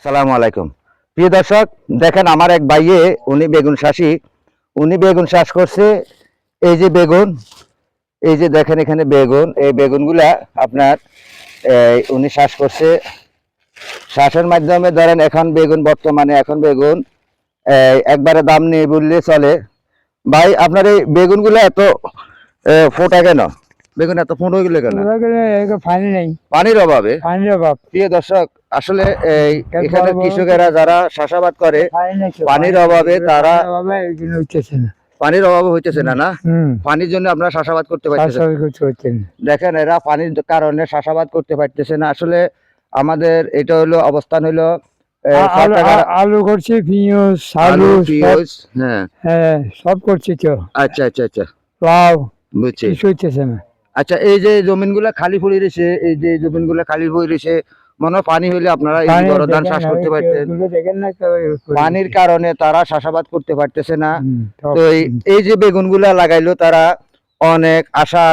সালামু আলাইকুম। প্রিয় দর্শক, দেখেন আমার এক ভাইয়ে উনি বেগুন চাষি। উনি বেগুন চাষ করছে। এই যে বেগুন, এই যে দেখেন এখানে বেগুন, এই বেগুনগুলা আপনার উনি চাষ করছে। চাষের মাধ্যমে ধরেন এখন বেগুন বর্তমানে এখন বেগুন একবারে দাম নেই বললে চলে। ভাই আপনার এই বেগুনগুলো এত ফোটা কেন? বেগুন এত ফোট হয়ে গেলে কেন? পানি নেই, পানির অভাবে। পানির অভাব। প্রিয় দর্শক, আসলে এখানে কৃষকেরা যারা চাষাবাদ করে পানির অভাবে তারা পানির অভাবে হইতেছে না। পানির জন্য আপনারা চাষাবাদ করতে পারতেছেন। দেখেন এরা পানির কারণে চাষাবাদ করতে পারতেছে না। আসলে আমাদের এটা হলো অবস্থান হলো আলু করছি, পিঁয়াজ, আলু, আলু, পিঁয়াজ, হ্যাঁ হ্যাঁ সব করছি তো। আচ্ছা আচ্ছা আচ্ছা, লাউ বুঝছি। কিছু হইতেছে না। আচ্ছা, এই যে জমিনগুলা খালি পড়ে রয়েছে, এই যে জমিনগুলা খালি পড়ে রয়েছে, মনে হয় পানি হইলে আপনারা এই বড় ধান চাষ করতে পারতেন। পানির কারণে তারা চাষাবাদ করতে পারতেছে না। তো এই যে বেগুনগুলা লাগাইলো তারা অনেক আশা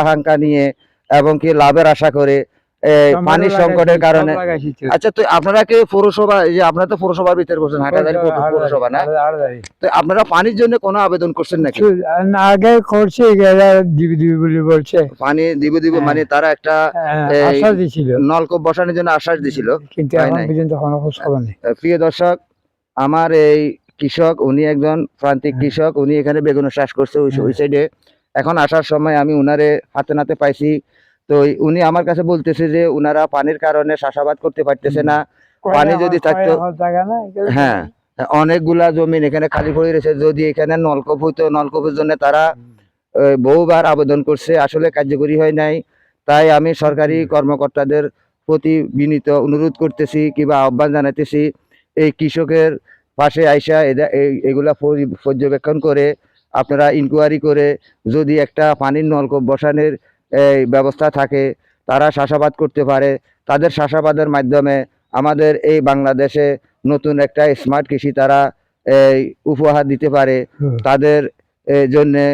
আকাঙ্ক্ষা নিয়ে এবং কি লাভের আশা করে পানির সংকটের কারণে। আচ্ছা, তো আপনারা কি পৌরসভা, এই যে আপনারা তো পৌরসভার ভিতরে করছেন, হাটাজারি পৌরসভা না, তো আপনারা পানির জন্য কোনো আবেদন করছেন নাকি? আগে করছি, দিবি দিবি বলে বলছে, পানি দিব দিব, মানে তারা একটা আশ্বাস দিছিল, নলকূপ বসানোর জন্য আশ্বাস দিছিল, কিন্তু এখন পর্যন্ত কোনো খোঁজ খবর নেই। প্রিয় দর্শক, আমার এই কৃষক, উনি একজন প্রান্তিক কৃষক, উনি এখানে বেগুন চাষ করছে ওই সাইডে। এখন আসার সময় আমি উনারে হাতে নাতে পাইছি। তো উনি আমার কাছে বলতেছে যে উনারা পানির কারণে চাষাবাদ করতে পারতেছে না। পানি যদি থাকতো, হ্যাঁ অনেকগুলা জমিন এখানে খালি পড়ে রয়েছে, যদি এখানে নলকূপ হইতো, নলকূপের জন্য তারা বহুবার আবেদন করছে, আসলে কার্যকরী হয় নাই। তাই আমি সরকারি কর্মকর্তাদের প্রতি বিনীত অনুরোধ করতেছি কিংবা আহ্বান জানাতেছি, এই কৃষকের পাশে আইসা এগুলা পর্যবেক্ষণ করে আপনারা ইনকোয়ারি করে যদি একটা পানির নলকূপ বসানোর ব্যবস্থা থাকে, তারা চাষাবাদ করতে পারে। তাদের চাষাবাদের মাধ্যমে আমাদের এই বাংলাদেশে নতুন একটা স্মার্ট কৃষি তারা উপহার দিতে পারে। তাদের জন্যে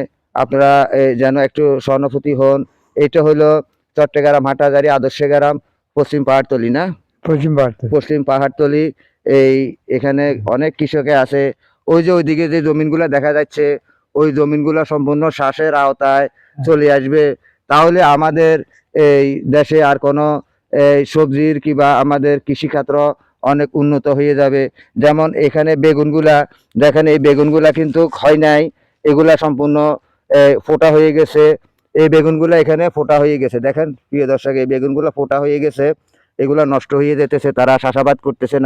আপনারা যেন একটু সহানুভূতি হন। এটা হলো চট্টগ্রাম হাটাজারি আদর্শ গ্রাম, পশ্চিম পাহাড়তলি না, পশ্চিম পাহাড়তলি। এখানে অনেক কৃষকে আছে। ওই যে ওইদিকে যে জমিনগুলো দেখা যাচ্ছে, ওই জমিনগুলো সম্পূর্ণ চাষের আওতায় চলে আসবে। তাহলে আমাদের এই দেশে আর কোনো সবজির কিংবা আমাদের কৃষিক্ষেত্র অনেক উন্নত হয়ে যাবে। যেমন এখানে বেগুনগুলা দেখেন, এই বেগুনগুলা কিন্তু হয় নাই, এগুলা সম্পূর্ণ ফোটা হয়ে গেছে। এই বেগুনগুলা এখানে ফোটা হয়ে গেছে, দেখেন প্রিয় দর্শক, এই বেগুনগুলো ফোটা হয়ে গেছে, এগুলা নষ্ট হয়ে যেতেছে, তারা চাষাবাদ করতেছে না।